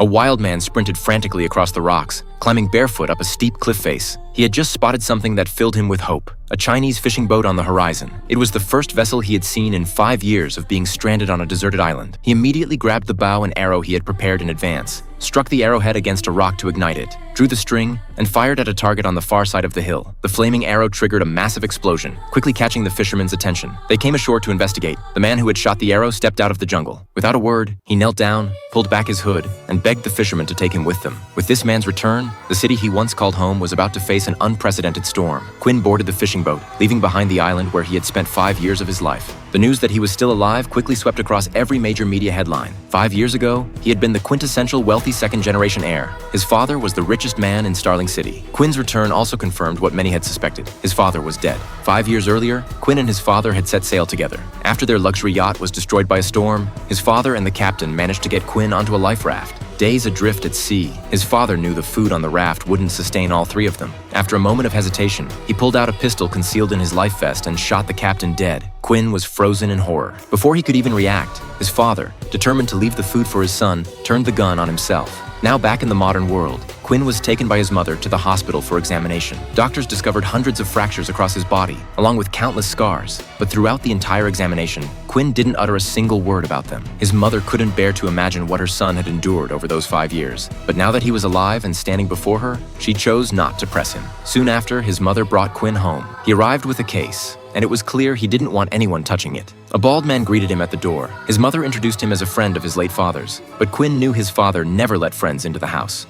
A wild man sprinted frantically across the rocks, climbing barefoot up a steep cliff face. He had just spotted something that filled him with hope, a Chinese fishing boat on the horizon. It was the first vessel he had seen in 5 years of being stranded on a deserted island. He immediately grabbed the bow and arrow he had prepared in advance, struck the arrowhead against a rock to ignite it, drew the string, and fired at a target on the far side of the hill. The flaming arrow triggered a massive explosion, quickly catching the fishermen's attention. They came ashore to investigate. The man who had shot the arrow stepped out of the jungle. Without a word, he knelt down, pulled back his hood, and begged the fishermen to take him with them. With this man's return, the city he once called home was about to face an unprecedented storm. Quinn boarded the fishing boat, leaving behind the island where he had spent 5 years of his life. The news that he was still alive quickly swept across every major media headline. 5 years ago, he had been the quintessential wealthy second-generation heir. His father was the richest man in Starling City. Quinn's return also confirmed what many had suspected. His father was dead. 5 years earlier, Quinn and his father had set sail together. After their luxury yacht was destroyed by a storm, his father and the captain managed to get Quinn onto a life raft. Days adrift at sea, his father knew the food on the raft wouldn't sustain all three of them. After a moment of hesitation, he pulled out a pistol concealed in his life vest and shot the captain dead. Quinn was frozen in horror. Before he could even react, his father, determined to leave the food for his son, turned the gun on himself. Now back in the modern world, Quinn was taken by his mother to the hospital for examination. Doctors discovered hundreds of fractures across his body, along with countless scars. But throughout the entire examination, Quinn didn't utter a single word about them. His mother couldn't bear to imagine what her son had endured over those 5 years. But now that he was alive and standing before her, she chose not to press him. Soon after, his mother brought Quinn home. He arrived with a case, and it was clear he didn't want anyone touching it. A bald man greeted him at the door. His mother introduced him as a friend of his late father's, but Quinn knew his father never let friends into the house.